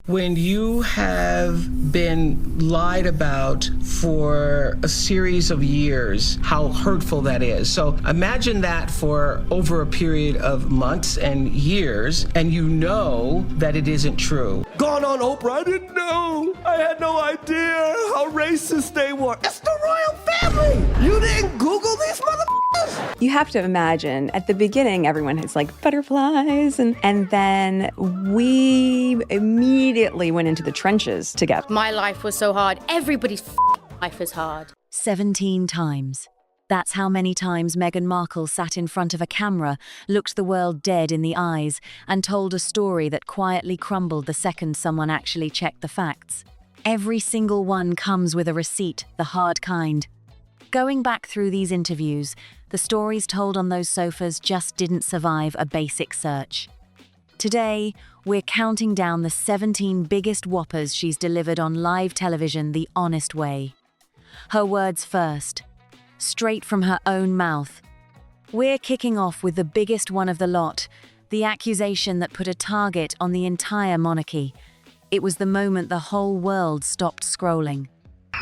When you have been lied about for a series of years, how hurtful that is. So imagine that for over a period of months and years, and you know that it isn't true. Gone on Oprah, I didn't know. I had no idea how racist they were. It's the royal family. You didn't Google these motherfuckers? You have to imagine, at the beginning, everyone has like butterflies, and then we immediately went into the trenches together. My life was so hard. Everybody's life is hard. 17 times. That's how many times Meghan Markle sat in front of a camera, looked the world dead in the eyes, and told a story that quietly crumbled the second someone actually checked the facts. Every single one comes with a receipt, the hard kind. Going back through these interviews, the stories told on those sofas just didn't survive a basic search. Today, we're counting down the 17 biggest whoppers she's delivered on live television the honest way. Her words first, straight from her own mouth. We're kicking off with the biggest one of the lot, the accusation that put a target on the entire monarchy. It was the moment the whole world stopped scrolling.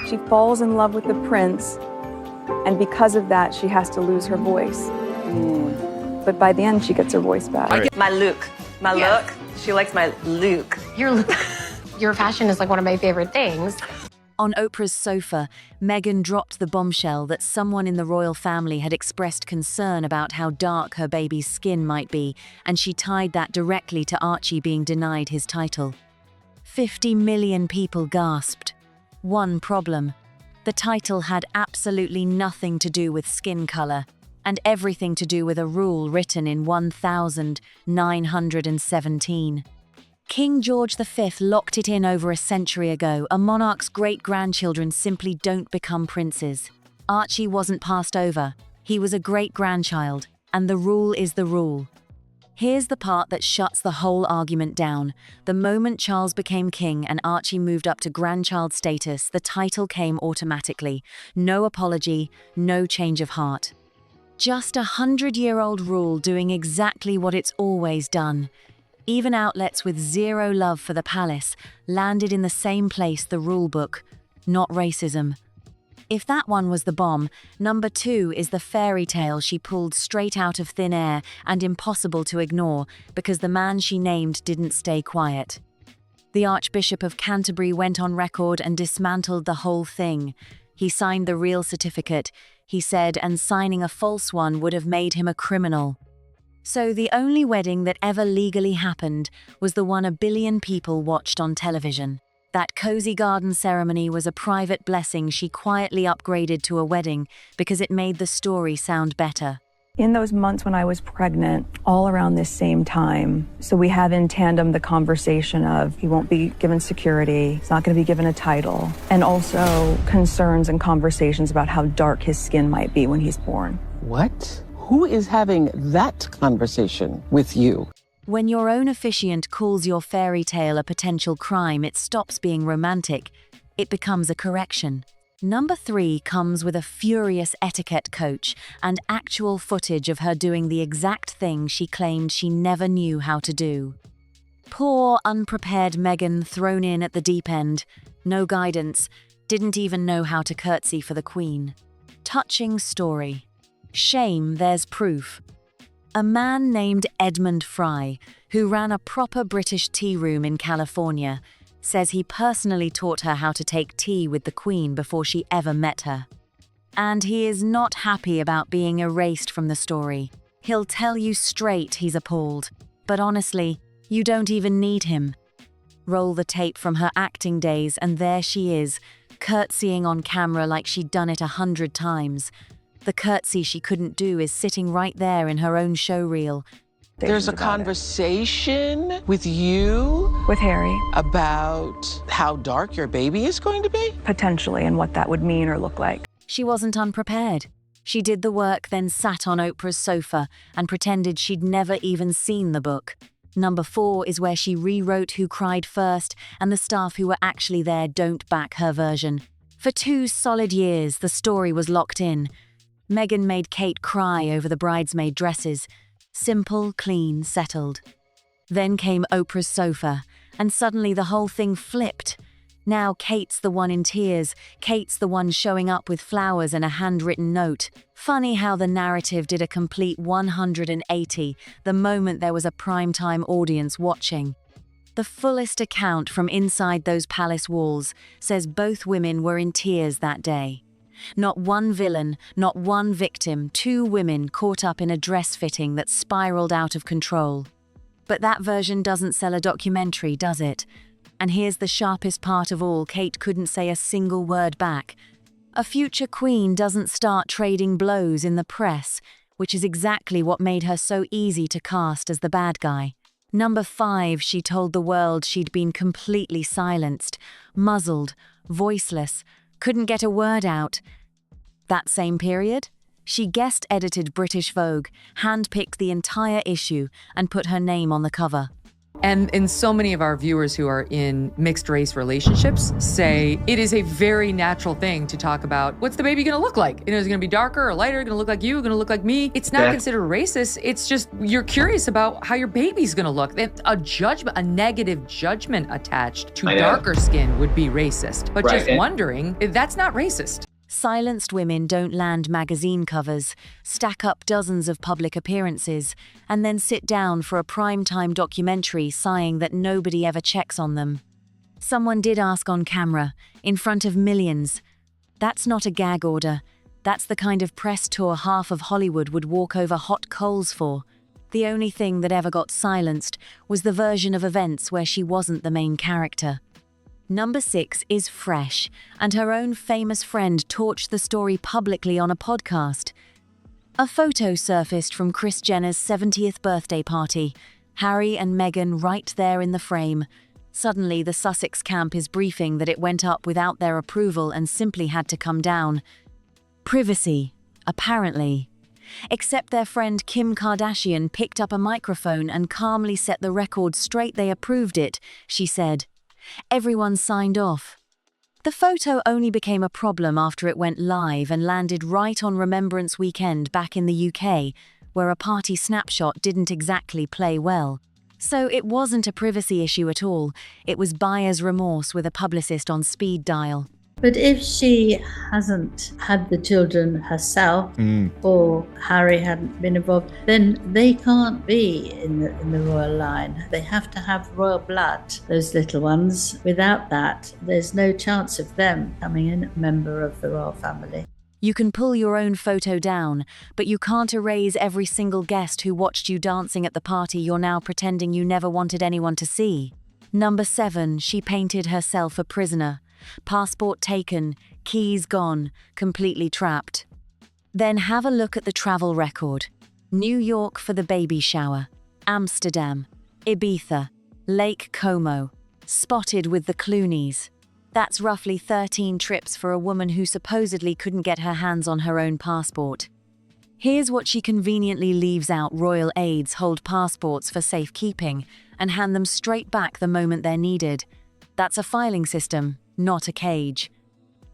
She falls in love with the prince, and because of that, she has to lose her voice. But by the end, she gets her voice back. I get my look. My look. She likes my look. Your fashion is like one of my favorite things. On Oprah's sofa, Meghan dropped the bombshell that someone in the royal family had expressed concern about how dark her baby's skin might be, and she tied that directly to Archie being denied his title. 50 million people gasped. One problem: the title had absolutely nothing to do with skin color, and everything to do with a rule written in 1917. King George V locked it in over a century ago. A monarch's great-grandchildren simply don't become princes. Archie wasn't passed over. He was a great-grandchild, and the rule is the rule. Here's the part that shuts the whole argument down. The moment Charles became king and Archie moved up to grandchild status, the title came automatically. No apology, no change of heart. Just a 100-year-old rule doing exactly what it's always done. Even outlets with zero love for the palace landed in the same place, the rule book, not racism. If that one was the bomb, number 2 is the fairy tale she pulled straight out of thin air and impossible to ignore because the man she named didn't stay quiet. The Archbishop of Canterbury went on record and dismantled the whole thing. He signed the real certificate, he said, and signing a false one would have made him a criminal. So the only wedding that ever legally happened was the one 1 billion people watched on television. That cozy garden ceremony was a private blessing she quietly upgraded to a wedding because it made the story sound better. In those months when I was pregnant, all around this same time, so we have in tandem the conversation of he won't be given security, he's not going to be given a title, and also concerns and conversations about how dark his skin might be when he's born. What? Who is having that conversation with you? When your own officiant calls your fairy tale a potential crime, it stops being romantic. It becomes a correction. Number 3 comes with a furious etiquette coach and actual footage of her doing the exact thing she claimed she never knew how to do. Poor, unprepared Meghan thrown in at the deep end. No guidance. Didn't even know how to curtsy for the Queen. Touching story. Shame there's proof. A man named Edmund Fry, who ran a proper British tea room in California, says he personally taught her how to take tea with the Queen before she ever met her. And he is not happy about being erased from the story. He'll tell you straight he's appalled. But honestly, you don't even need him. Roll the tape from her acting days and there she is, curtsying on camera like she'd done it 100 times. The curtsy she couldn't do is sitting right there in her own showreel. There's a conversation with you? With Harry. About how dark your baby is going to be? Potentially, and what that would mean or look like. She wasn't unprepared. She did the work, then sat on Oprah's sofa and pretended she'd never even seen the book. Number 4 is where she rewrote Who Cried First, and the staff who were actually there don't back her version. For 2 solid years, the story was locked in. Meghan made Kate cry over the bridesmaid dresses. Simple, clean, settled. Then came Oprah's sofa, And suddenly the whole thing flipped. Now Kate's the one in tears. Kate's the one showing up with flowers and a handwritten note. Funny how the narrative did a complete 180 the moment there was a primetime audience watching. The fullest account from inside those palace walls says both women were in tears that day. Not one villain, not one victim, 2 women caught up in a dress fitting that spiraled out of control. But that version doesn't sell a documentary, does it? And here's the sharpest part of all, Kate couldn't say a single word back. A future queen doesn't start trading blows in the press, which is exactly what made her so easy to cast as the bad guy. Number 5, she told the world she'd been completely silenced, muzzled, voiceless, couldn't get a word out. That same period, she guest-edited British Vogue, handpicked the entire issue, and put her name on the cover. And so many of our viewers who are in mixed race relationships say it is a very natural thing to talk about what's the baby gonna look like? Is it gonna be darker or lighter? Gonna look like you? Gonna look like me? It's not considered racist. It's just you're curious about how your baby's gonna look. A negative judgment attached to darker skin would be racist. But just wondering, that's not racist. Silenced women don't land magazine covers, stack up dozens of public appearances, and then sit down for a primetime documentary sighing that nobody ever checks on them. Someone did ask on camera, in front of millions. That's not a gag order. That's the kind of press tour half of Hollywood would walk over hot coals for. The only thing that ever got silenced was the version of events where she wasn't the main character. Number 6 is fresh, and her own famous friend torched the story publicly on a podcast. A photo surfaced from Kris Jenner's 70th birthday party, Harry and Meghan right there in the frame. Suddenly, the Sussex camp is briefing that it went up without their approval and simply had to come down. Privacy, apparently. Except their friend Kim Kardashian picked up a microphone and calmly set the record straight. They approved it, she said. Everyone signed off. The photo only became a problem after it went live and landed right on Remembrance Weekend back in the UK, where a party snapshot didn't exactly play well. So it wasn't a privacy issue at all. It was buyer's remorse with a publicist on speed dial. But if she hasn't had the children herself, or Harry hadn't been involved, then they can't be in the royal line. They have to have royal blood, those little ones. Without that, there's no chance of them becoming a member of the royal family. You can pull your own photo down, but you can't erase every single guest who watched you dancing at the party you're now pretending you never wanted anyone to see. Number 7, she painted herself a prisoner. Passport taken, keys gone, completely trapped. Then have a look at the travel record. New York for the baby shower, Amsterdam, Ibiza, Lake Como, spotted with the Clooneys. That's roughly 13 trips for a woman who supposedly couldn't get her hands on her own passport. Here's what she conveniently leaves out: royal aides hold passports for safekeeping and hand them straight back the moment they're needed. That's a filing system, not a cage.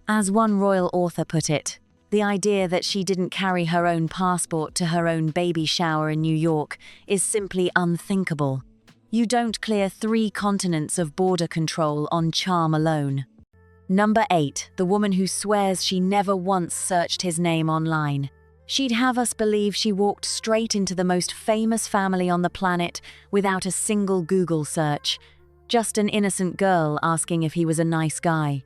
As one royal author put it, the idea that she didn't carry her own passport to her own baby shower in New York is simply unthinkable. You don't clear 3 continents of border control on charm alone. Number 8, the woman who swears she never once searched his name online. She'd have us believe she walked straight into the most famous family on the planet without a single Google search. Just an innocent girl asking if he was a nice guy.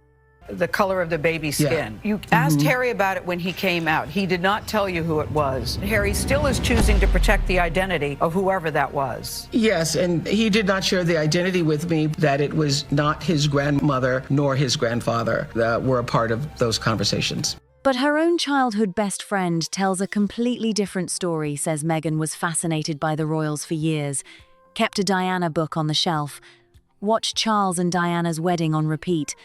The color of the baby's skin. You asked Harry about it when he came out. He did not tell you who it was. Harry still is choosing to protect the identity of whoever that was. Yes, and he did not share the identity with me, that it was not his grandmother nor his grandfather that were a part of those conversations. But her own childhood best friend tells a completely different story. Says Meghan was fascinated by the royals for years, kept a Diana book on the shelf, watched Charles and Diana's wedding on repeat.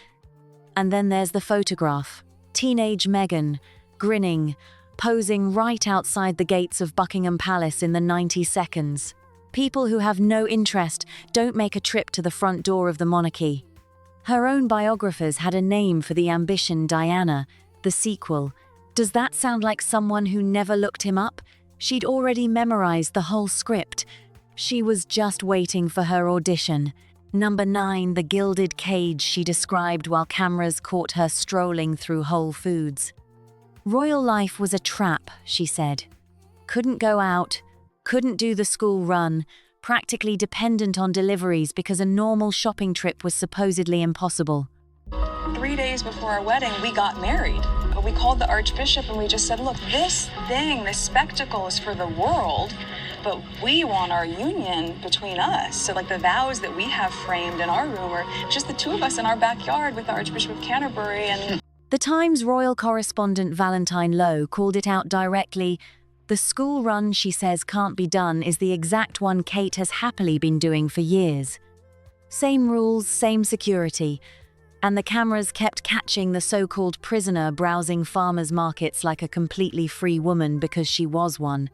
And then there's the photograph. Teenage Meghan, grinning, posing right outside the gates of Buckingham Palace in the 90 seconds. People who have no interest don't make a trip to the front door of the monarchy. Her own biographers had a name for the ambition: Diana, the sequel. Does that sound like someone who never looked him up? She'd already memorized the whole script. She was just waiting for her audition. Number 9, the gilded cage she described while cameras caught her strolling through Whole Foods. Royal life was a trap, she said. Couldn't go out, couldn't do the school run, practically dependent on deliveries because a normal shopping trip was supposedly impossible. 3 days before our wedding, we got married. But we called the Archbishop and we just said, look, this spectacle is for the world, but we want our union between us. So like the vows that we have framed in our room are just the two of us in our backyard with the Archbishop of Canterbury. And The Times royal correspondent Valentine Lowe called it out directly. The school run she says can't be done is the exact one Kate has happily been doing for years. Same rules, same security. And the cameras kept catching the so-called prisoner browsing farmers' markets like a completely free woman because she was one.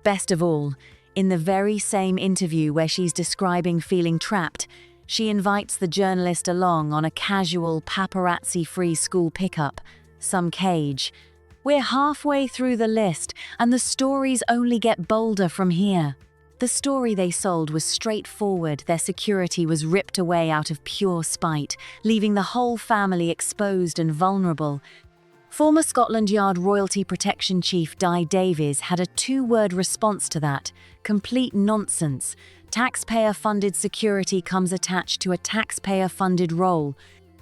Best of all, in the very same interview where she's describing feeling trapped, she invites the journalist along on a casual paparazzi-free school pickup, some cage. We're halfway through the list, and the stories only get bolder from here. The story they sold was straightforward. Their security was ripped away out of pure spite, leaving the whole family exposed and vulnerable. Former Scotland Yard Royalty Protection Chief Di Davies had a 2-word response to that: complete nonsense. Taxpayer-funded security comes attached to a taxpayer-funded role.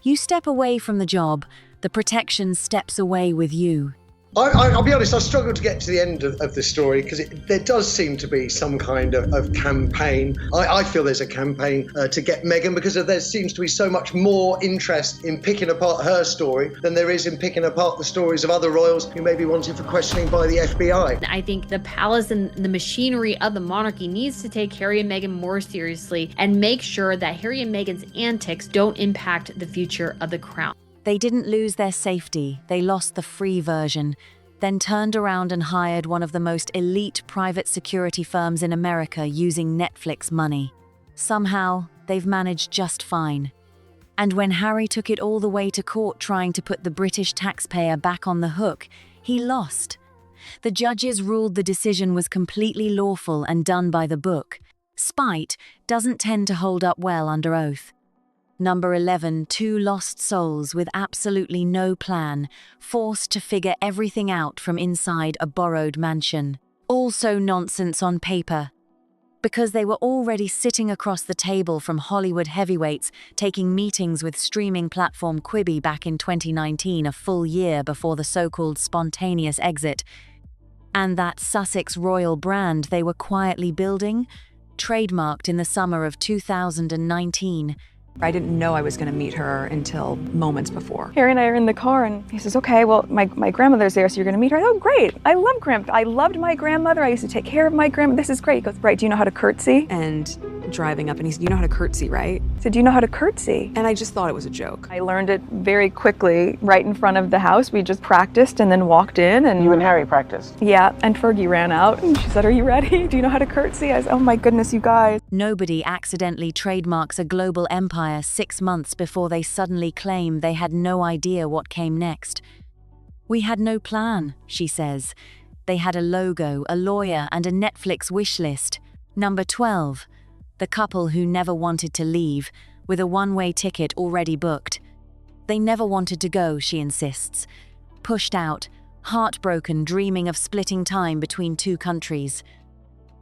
You step away from the job, the protection steps away with you. I'll be honest, I struggled to get to the end of the story because there does seem to be some kind of campaign. I feel there's a campaign to get Meghan because there seems to be so much more interest in picking apart her story than there is in picking apart the stories of other royals who may be wanted for questioning by the FBI. I think the palace and the machinery of the monarchy needs to take Harry and Meghan more seriously and make sure that Harry and Meghan's antics don't impact the future of the crown. They didn't lose their safety, they lost the free version, then turned around and hired one of the most elite private security firms in America using Netflix money. Somehow, they've managed just fine. And when Harry took it all the way to court trying to put the British taxpayer back on the hook, he lost. The judges ruled the decision was completely lawful and done by the book. Spite doesn't tend to hold up well under oath. Number 11, 2 lost souls with absolutely no plan, forced to figure everything out from inside a borrowed mansion. Also nonsense on paper. Because they were already sitting across the table from Hollywood heavyweights, taking meetings with streaming platform Quibi back in 2019, a full year before the so-called spontaneous exit. And that Sussex royal brand they were quietly building, trademarked in the summer of 2019. I didn't know I was going to meet her until moments before. Harry and I are in the car, and he says, okay, well, my grandmother's there, so you're going to meet her. Oh, great. I loved my grandmother. I used to take care of my grandmother. This is great. He goes, right, do you know how to curtsy? And driving up, and he said, you know how to curtsy, right? I said, do you know how to curtsy? And I just thought it was a joke. I learned it very quickly right in front of the house. We just practiced and then walked in. And You and Harry practiced? Yeah, and Fergie ran out, and she said, are you ready? Do you know how to curtsy? I said, oh my goodness, you guys. Nobody accidentally trademarks a global empire 6 months before they suddenly claim they had no idea what came next. We had no plan, she says. They had a logo, a lawyer, and a Netflix wish list. Number 12, the couple who never wanted to leave, with a one-way ticket already booked. They never wanted to go, she insists. Pushed out, heartbroken, dreaming of splitting time between 2 countries.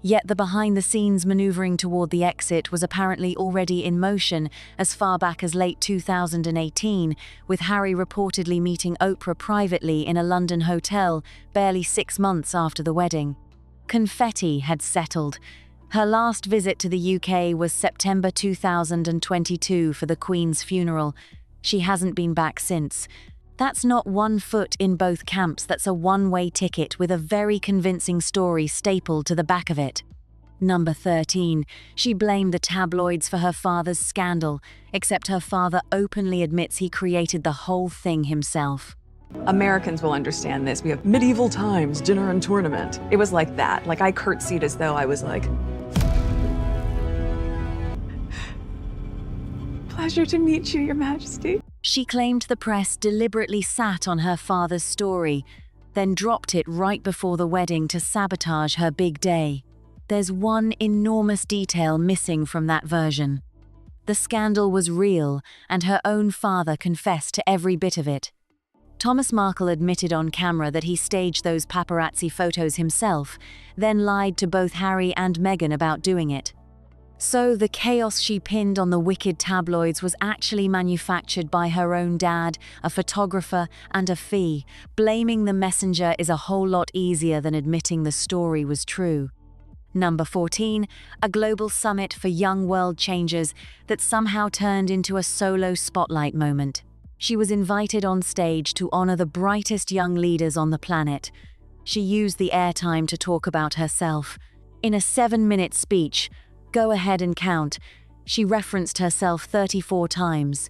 Yet the behind-the-scenes maneuvering toward the exit was apparently already in motion as far back as late 2018, with Harry reportedly meeting Oprah privately in a London hotel barely 6 months after the wedding. Confetti had settled. Her last visit to the UK was September 2022 for the Queen's funeral. She hasn't been back since. That's not one foot in both camps, that's a one-way ticket with a very convincing story stapled to the back of it. Number 13, she blamed the tabloids for her father's scandal, except her father openly admits he created the whole thing himself. Americans will understand this. We have medieval times, dinner and tournament. It was like that. Like I curtsied as though I was like, pleasure to meet you, Your Majesty. She claimed the press deliberately sat on her father's story, then dropped it right before the wedding to sabotage her big day. There's one enormous detail missing from that version. The scandal was real, and her own father confessed to every bit of it. Thomas Markle admitted on camera that he staged those paparazzi photos himself, then lied to both Harry and Meghan about doing it. So the chaos she pinned on the wicked tabloids was actually manufactured by her own dad, a photographer, and a fee. Blaming the messenger is a whole lot easier than admitting the story was true. Number 14, a global summit for young world changers that somehow turned into a solo spotlight moment. She was invited on stage to honor the brightest young leaders on the planet. She used the airtime to talk about herself. In a 7-minute speech, go ahead and count, she referenced herself 34 times.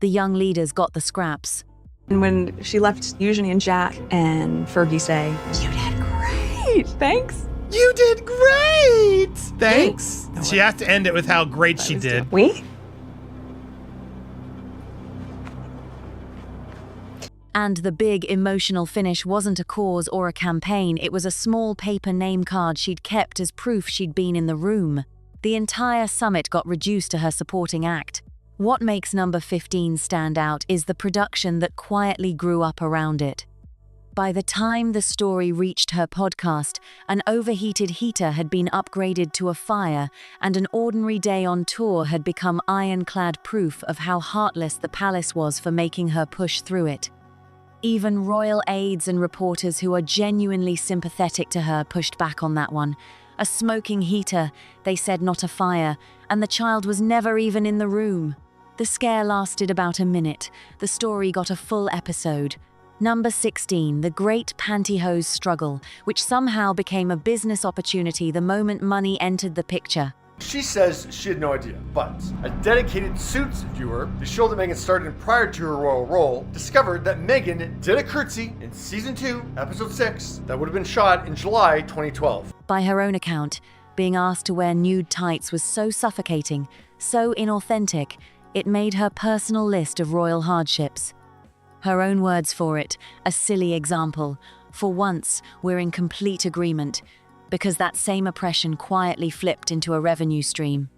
The young leaders got the scraps. And when she left Eugenie and Jack and Fergie say, "You did great, thanks." You did great! Thanks. She has to end it with how great she did. We? And the big emotional finish wasn't a cause or a campaign, it was a small paper name card she'd kept as proof she'd been in the room. The entire summit got reduced to her supporting act. What makes number 15 stand out is the production that quietly grew up around it. By the time the story reached her podcast, an overheated heater had been upgraded to a fire, and an ordinary day on tour had become ironclad proof of how heartless the palace was for making her push through it. Even royal aides and reporters who are genuinely sympathetic to her pushed back on that one. A smoking heater, they said, not a fire, and the child was never even in the room. The scare lasted about a minute. The story got a full episode. Number 16, the great pantyhose struggle, which somehow became a business opportunity the moment money entered the picture. She says she had no idea, but a dedicated Suits viewer, the show that Meghan starred in prior to her royal role, discovered that Meghan did a curtsy in Season 2, Episode 6, that would have been shot in July 2012. By her own account, being asked to wear nude tights was so suffocating, so inauthentic, it made her personal list of royal hardships. Her own words for it, a silly example. For once, we're in complete agreement, because that same oppression quietly flipped into a revenue stream.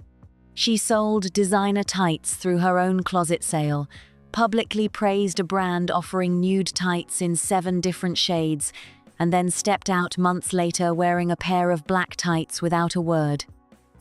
She sold designer tights through her own closet sale, publicly praised a brand offering nude tights in 7 different shades, and then stepped out months later wearing a pair of black tights without a word.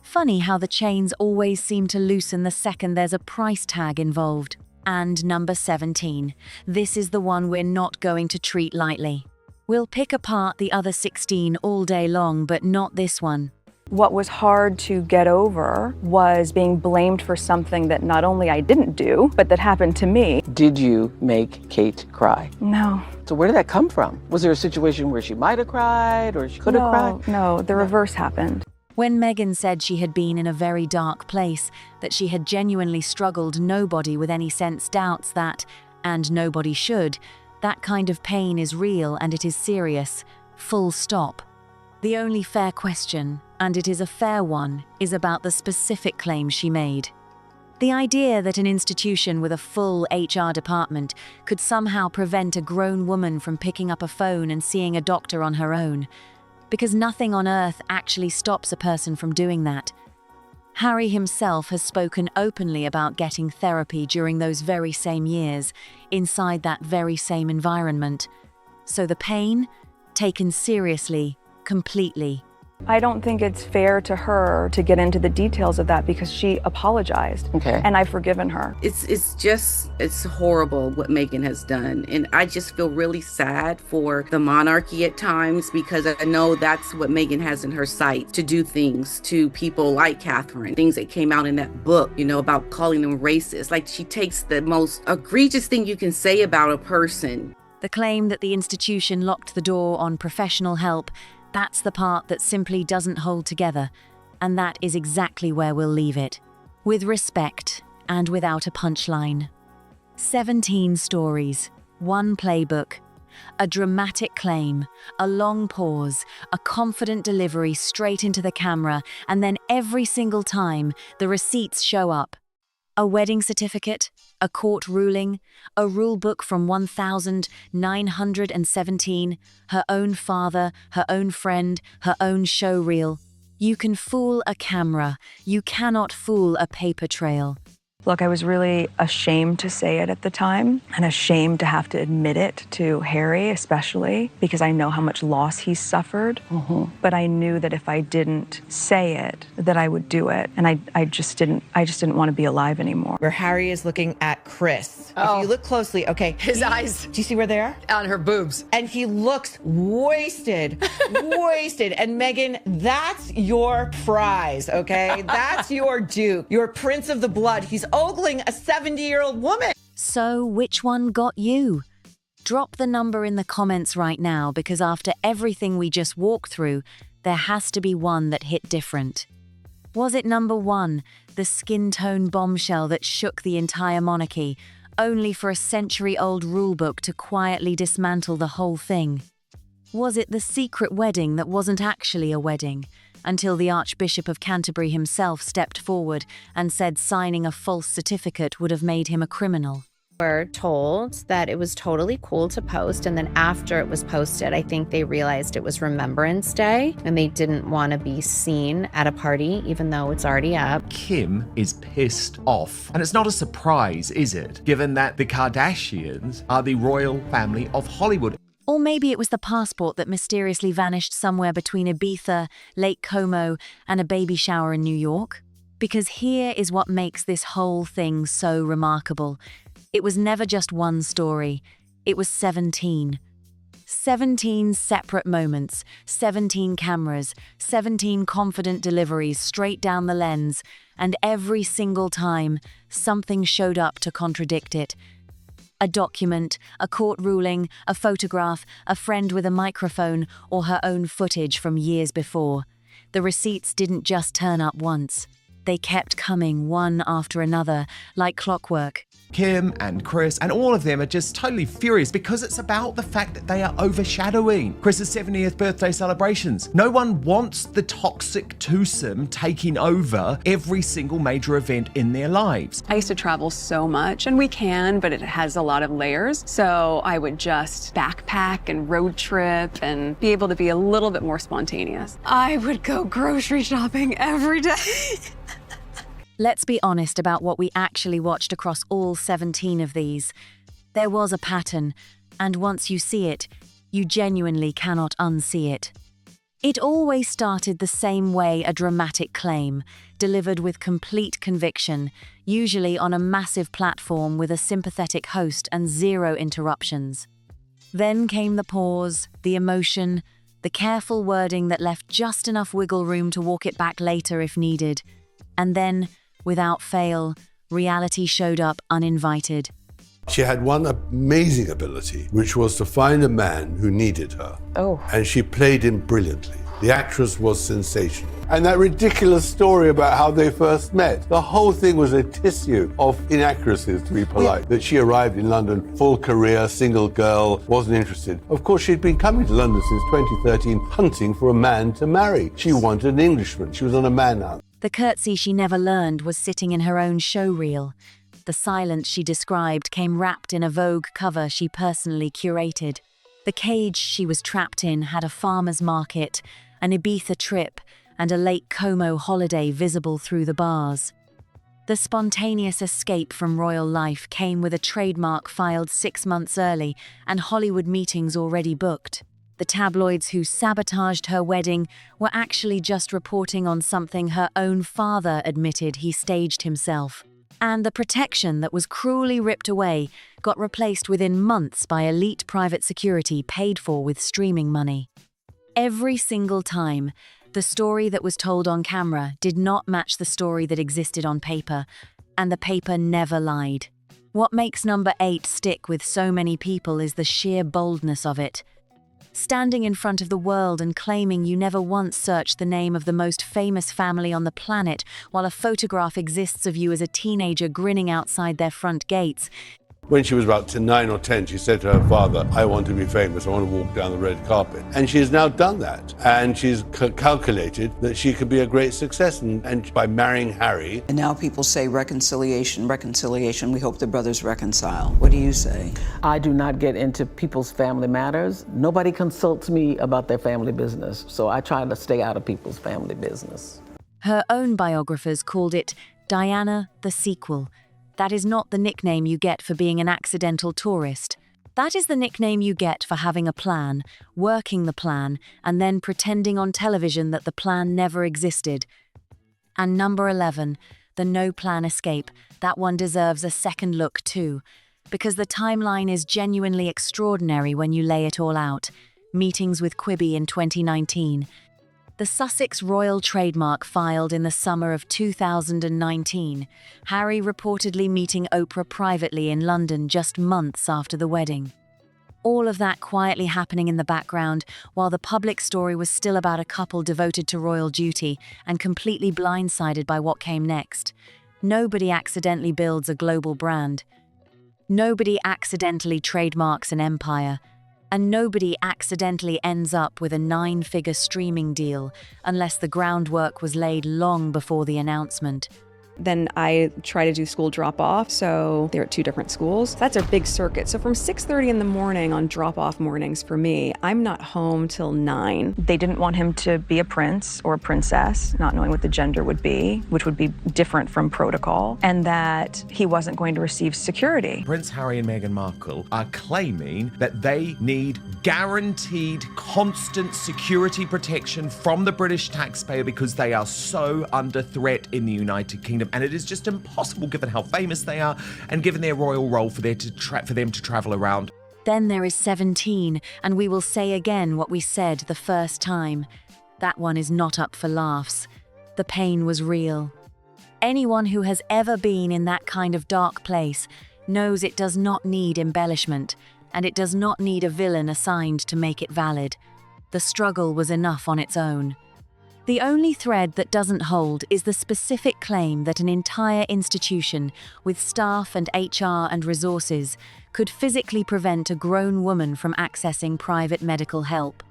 Funny how the chains always seem to loosen the second there's a price tag involved. And number 17. This is the one we're not going to treat lightly. We'll pick apart the other 16 all day long, but not this one. What was hard to get over was being blamed for something that not only I didn't do, but that happened to me. Did you make Kate cry? No. So where did that come from? Was there a situation where she might have cried or she could have cried? No, the reverse happened. When Meghan said she had been in a very dark place, that she had genuinely struggled, nobody with any sense doubts that, and nobody should, that kind of pain is real and it is serious. Full stop. The only fair question, and it is a fair one, is about the specific claim she made. The idea that an institution with a full HR department could somehow prevent a grown woman from picking up a phone and seeing a doctor on her own. Because nothing on earth actually stops a person from doing that. Harry himself has spoken openly about getting therapy during those very same years, inside that very same environment. So the pain, taken seriously, completely. I don't think it's fair to her to get into the details of that because she apologized. Okay. And I've forgiven her. It's horrible what Meghan has done. And I just feel really sad for the monarchy at times because I know that's what Meghan has in her sight, to do things to people like Catherine, things that came out in that book, about calling them racist. Like, she takes the most egregious thing you can say about a person. The claim that the institution locked the door on professional help, that's the part that simply doesn't hold together, and that is exactly where we'll leave it. With respect and without a punchline. 17 stories, 1 playbook, a dramatic claim, a long pause, a confident delivery straight into the camera, and then every single time, the receipts show up. A wedding certificate, a court ruling, a rule book from 1917, her own father, her own friend, her own show reel. You can fool a camera, you cannot fool a paper trail. Look, I was really ashamed to say it at the time and ashamed to have to admit it to Harry, especially because I know how much loss he's suffered. But I knew that if I didn't say it, that I would do it. And I just didn't want to be alive anymore. Where Harry is looking at Chris. If you look closely, okay. His eyes. Do you see where they are? On her boobs. And he looks wasted, wasted. And Meghan, that's your prize, okay? That's your duke, your prince of the blood. He's ogling a 70-year-old woman. So, which one got you? Drop the number in the comments right now, because after everything we just walked through, there has to be one that hit different. Was it number 1, the skin tone bombshell that shook the entire monarchy, only for a century-old rulebook to quietly dismantle the whole thing? Was it the secret wedding that wasn't actually a wedding, until the Archbishop of Canterbury himself stepped forward and said signing a false certificate would have made him a criminal? Were told that it was totally cool to post, and then after it was posted, I think they realized it was Remembrance Day and they didn't want to be seen at a party even though it's already up. Kim is pissed off, and it's not a surprise, is it, given that the Kardashians are the royal family of Hollywood. Or maybe it was the passport that mysteriously vanished somewhere between Ibiza, Lake Como, and a baby shower in New York? Because here is what makes this whole thing so remarkable. It was never just one story. It was 17. 17 separate moments, 17 cameras, 17 confident deliveries straight down the lens, and every single time, something showed up to contradict it. A document, a court ruling, a photograph, a friend with a microphone, or her own footage from years before. The receipts didn't just turn up once. They kept coming one after another, like clockwork. Kim and Chris and all of them are just totally furious because it's about the fact that they are overshadowing Chris's 70th birthday celebrations. No one wants the toxic twosome taking over every single major event in their lives. I used to travel so much, and we can, but it has a lot of layers. So I would just backpack and road trip and be able to be a little bit more spontaneous. I would go grocery shopping every day. Let's be honest about what we actually watched across all 17 of these. There was a pattern, and once you see it, you genuinely cannot unsee it. It always started the same way: a dramatic claim, delivered with complete conviction, usually on a massive platform with a sympathetic host and zero interruptions. Then came the pause, the emotion, the careful wording that left just enough wiggle room to walk it back later if needed. And then, without fail, reality showed up uninvited. She had one amazing ability, which was to find a man who needed her. Oh. And she played him brilliantly. The actress was sensational. And that ridiculous story about how they first met, the whole thing was a tissue of inaccuracies, to be polite. That she arrived in London, full career, single girl, wasn't interested. Of course, she'd been coming to London since 2013, hunting for a man to marry. She wanted an Englishman. She was on a manhunt. The curtsy she never learned was sitting in her own show reel. The silence she described came wrapped in a Vogue cover she personally curated. The cage she was trapped in had a farmer's market, an Ibiza trip, and a Lake Como holiday visible through the bars. The spontaneous escape from royal life came with a trademark filed 6 months early and Hollywood meetings already booked. The tabloids who sabotaged her wedding were actually just reporting on something her own father admitted he staged himself. And the protection that was cruelly ripped away got replaced within months by elite private security paid for with streaming money. Every single time, the story that was told on camera did not match the story that existed on paper, and the paper never lied. What makes number 8 stick with so many people is the sheer boldness of it. Standing in front of the world and claiming you never once searched the name of the most famous family on the planet while a photograph exists of you as a teenager grinning outside their front gates. When she was about 9 or 10, she said to her father, I want to be famous, I want to walk down the red carpet. And she has now done that. And she's calculated that she could be a great success and by marrying Harry. And now people say reconciliation, reconciliation. We hope the brothers reconcile. What do you say? I do not get into people's family matters. Nobody consults me about their family business, so I try to stay out of people's family business. Her own biographers called it Diana the Sequel, That is not the nickname you get for being an accidental tourist. That is the nickname you get for having a plan, working the plan, and then pretending on television that the plan never existed. And number 11, the no-plan escape. That one deserves a second look too, because the timeline is genuinely extraordinary when you lay it all out. Meetings with Quibi in 2019. The Sussex royal trademark filed in the summer of 2019. Harry reportedly meeting Oprah privately in London just months after the wedding. All of that quietly happening in the background while the public story was still about a couple devoted to royal duty and completely blindsided by what came next. Nobody accidentally builds a global brand. Nobody accidentally trademarks an empire. And nobody accidentally ends up with a 9-figure streaming deal unless the groundwork was laid long before the announcement. Then I try to do school drop-off, so they're at 2 different schools. That's a big circuit. So from 6:30 in the morning on drop-off mornings for me, I'm not home till 9. They didn't want him to be a prince or a princess, not knowing what the gender would be, which would be different from protocol, and that he wasn't going to receive security. Prince Harry and Meghan Markle are claiming that they need guaranteed constant security protection from the British taxpayer because they are so under threat in the United Kingdom. And it is just impossible, given how famous they are and given their royal role, for them to travel around. Then there is 17, and we will say again what we said the first time. That one is not up for laughs. The pain was real. Anyone who has ever been in that kind of dark place knows it does not need embellishment, and it does not need a villain assigned to make it valid. The struggle was enough on its own. The only thread that doesn't hold is the specific claim that an entire institution, with staff and HR and resources, could physically prevent a grown woman from accessing private medical help.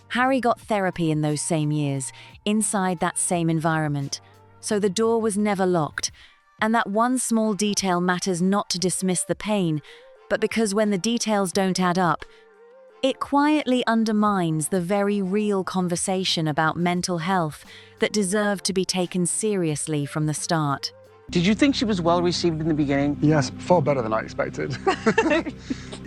Harry got therapy in those same years, inside that same environment, so the door was never locked. And that one small detail matters not to dismiss the pain, but because when the details don't add up, it quietly undermines the very real conversation about mental health that deserved to be taken seriously from the start. Did you think she was well received in the beginning? Yes, far better than I expected.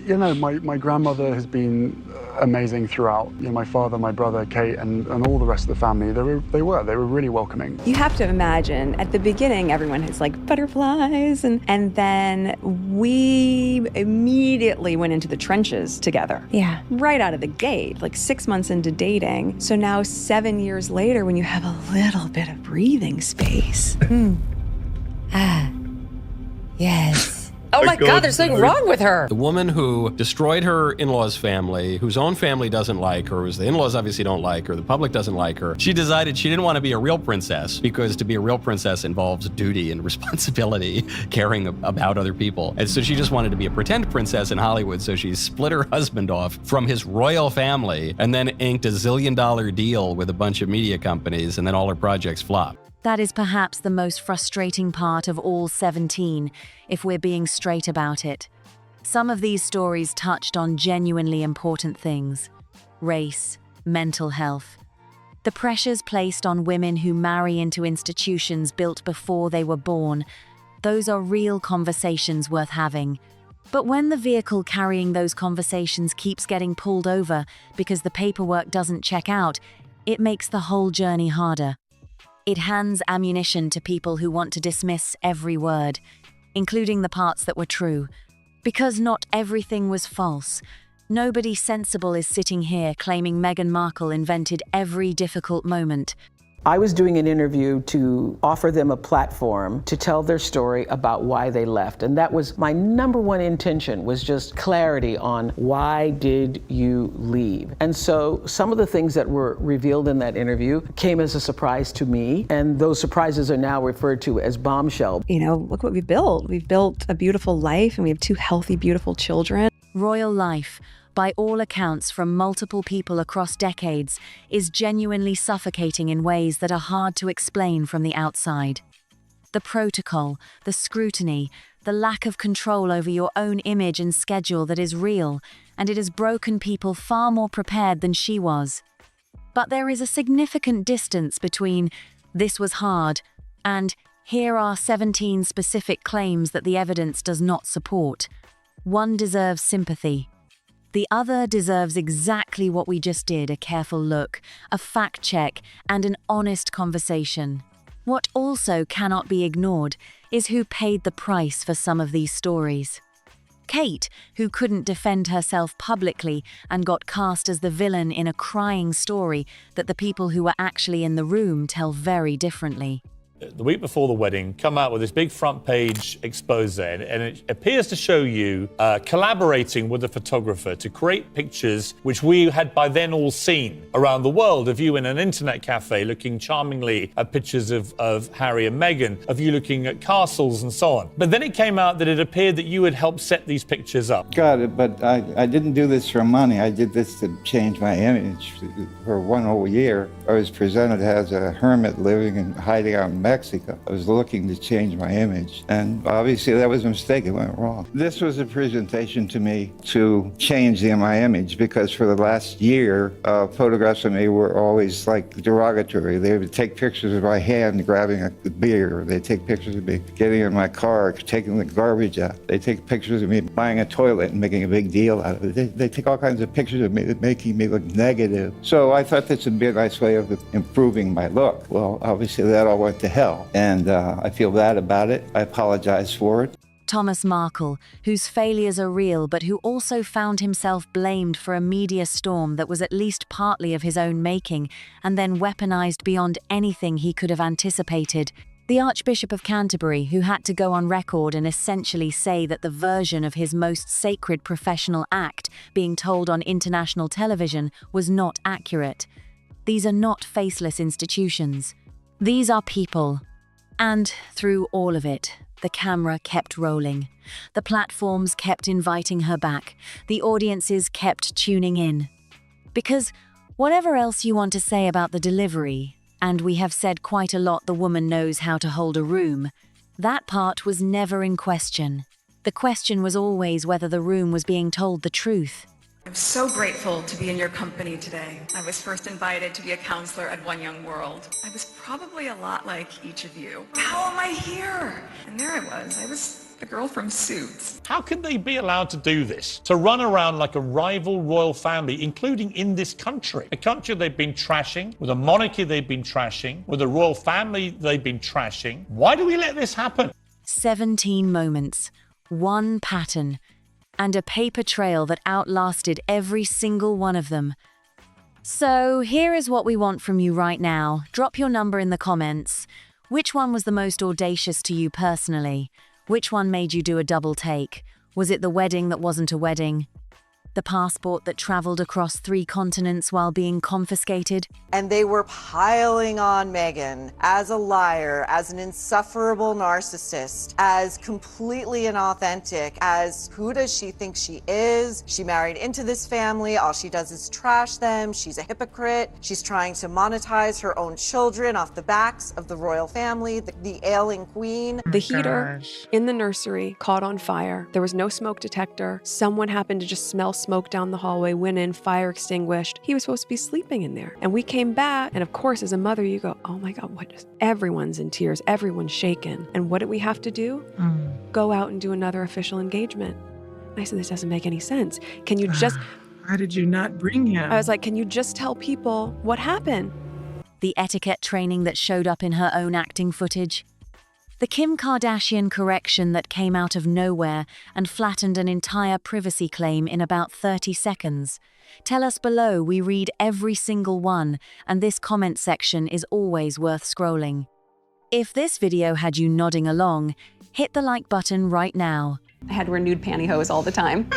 You know, my grandmother has been amazing throughout. You know, my father, my brother, Kate, and all the rest of the family, they were really welcoming. You have to imagine, at the beginning, everyone has like butterflies, and then we immediately went into the trenches together. Yeah. Right out of the gate, like 6 months into dating. So now 7 years later, when you have a little bit of breathing space. Yes. Oh my God, there's something wrong with her. The woman who destroyed her in-laws' family, whose own family doesn't like her, whose the in-laws obviously don't like her, the public doesn't like her, she decided she didn't want to be a real princess because to be a real princess involves duty and responsibility, caring about other people. And so she just wanted to be a pretend princess in Hollywood, so she split her husband off from his royal family and then inked a $1 zillion deal with a bunch of media companies, and then all her projects flopped. That is perhaps the most frustrating part of all 17, if we're being straight about it. Some of these stories touched on genuinely important things: race, mental health. The pressures placed on women who marry into institutions built before they were born, those are real conversations worth having. But when the vehicle carrying those conversations keeps getting pulled over because the paperwork doesn't check out, it makes the whole journey harder. It hands ammunition to people who want to dismiss every word, including the parts that were true. Because not everything was false. Nobody sensible is sitting here claiming Meghan Markle invented every difficult moment. I was doing an interview to offer them a platform to tell their story about why they left. And that was my number one intention, was just clarity on why did you leave? And so some of the things that were revealed in that interview came as a surprise to me. And those surprises are now referred to as bombshell. You know, look what we built. We've built a beautiful life and we have 2 healthy, beautiful children. Royal life, by all accounts from multiple people across decades, is genuinely suffocating in ways that are hard to explain from the outside. The protocol, the scrutiny, the lack of control over your own image and schedule that is real, and it has broken people far more prepared than she was. But there is a significant distance between "this was hard" and Here are 17 specific claims that the evidence does not support. One deserves sympathy. The other deserves exactly what we just did, a careful look, a fact check, and an honest conversation. What also cannot be ignored is who paid the price for some of these stories. Kate, who couldn't defend herself publicly and got cast as the villain in a crying story that the people who were actually in the room tell very differently. The week before the wedding, come out with this big front page expose, and it appears to show you collaborating with a photographer to create pictures which we had by then all seen around the world of you in an internet cafe looking charmingly at pictures of Harry and Meghan, of you looking at castles and so on. But then it came out that it appeared that you had helped set these pictures up. Got it, but I didn't do this for money. I did this to change my image. For one whole year, I was presented as a hermit living and hiding out in Mexico. I was looking to change my image, and obviously that was a mistake. It went wrong. This was a presentation to me to change my image, because for the last year, photographs of me were always like derogatory. They would take pictures of my hand grabbing a beer. They'd take pictures of me getting in my car, taking the garbage out. They take pictures of me buying a toilet and making a big deal out of it. They take all kinds of pictures of me making me look negative. So I thought this would be a nice way of improving my look. Well, obviously that all went to hell. And I feel bad about it. I apologize for it. Thomas Markle, whose failures are real but who also found himself blamed for a media storm that was at least partly of his own making and then weaponized beyond anything he could have anticipated. The Archbishop of Canterbury, who had to go on record and essentially say that the version of his most sacred professional act being told on international television was not accurate. These are not faceless institutions. These are people. And through all of it, the camera kept rolling. The platforms kept inviting her back. The audiences kept tuning in. Because whatever else you want to say about the delivery, and we have said quite a lot the woman knows how to hold a room, that part was never in question. The question was always whether the room was being told the truth. I'm so grateful to be in your company today. I was first invited to be a counselor at One Young World. I was probably a lot like each of you. How am I here? And there I was the girl from Suits. How can they be allowed to do this? To run around like a rival royal family, including in this country. A country they've been trashing, with a monarchy they've been trashing, with a royal family they've been trashing. Why do we let this happen? 17 moments, one pattern, and a paper trail that outlasted every single one of them. So here is what we want from you right now. Drop your number in the comments. Which one was the most audacious to you personally? Which one made you do a double take? Was it the wedding that wasn't a wedding? The passport that traveled across 3 continents while being confiscated? And they were piling on Meghan as a liar, as an insufferable narcissist, as completely inauthentic, as who does she think she is? She married into this family, all she does is trash them, she's a hypocrite, she's trying to monetize her own children off the backs of the royal family, the ailing queen. The heater in the nursery caught on fire. There was no smoke detector. Someone happened to just smell smoke down the hallway, went in, fire extinguished. He was supposed to be sleeping in there. And we came back, and of course, as a mother, you go, oh my God, everyone's in tears, everyone's shaken. And what did we have to do? Go out and do another official engagement. And I said, this doesn't make any sense. Can you just... Why did you not bring him? I was like, can you just tell people what happened? The etiquette training that showed up in her own acting footage? The Kim Kardashian correction that came out of nowhere and flattened an entire privacy claim in about 30 seconds. Tell us below, we read every single one, and this comment section is always worth scrolling. If this video had you nodding along, hit the like button right now. I had to wear nude pantyhose all the time.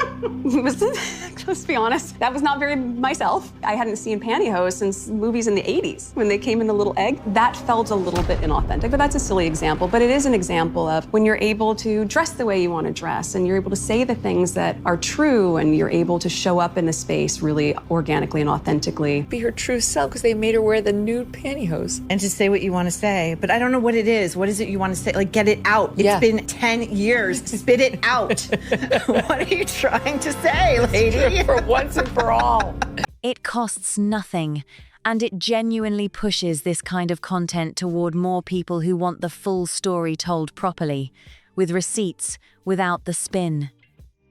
Let's be honest, that was not very myself. I hadn't seen pantyhose since movies in the 80s when they came in the little egg. That felt a little bit inauthentic, but that's a silly example. But it is an example of when you're able to dress the way you want to dress and you're able to say the things that are true and you're able to show up in the space really organically and authentically. Be her true self because they made her wear the nude pantyhose. And to say what you want to say. But I don't know what it is. What is it you want to say? Like, get it out. It's been 10 years. Spit it out. What are you trying to say, lady? For once and for all. It costs nothing, And it genuinely pushes this kind of content toward more people who want the full story told properly, with receipts, without the spin.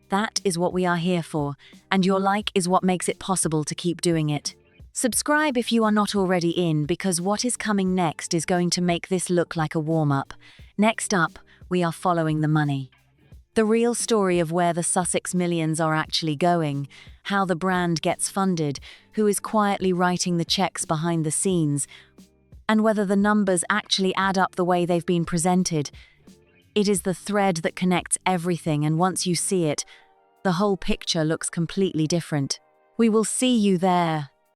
That is what we are here for, and your like is what makes it possible to keep doing it. Subscribe if you are not already in, because what is coming next is going to make this look like a warm-up. Next up, we are following the money. The real story of where the Sussex millions are actually going, how the brand gets funded, who is quietly writing the checks behind the scenes, and whether the numbers actually add up the way they've been presented. It is the thread that connects everything, and once you see it, the whole picture looks completely different. We will see you there.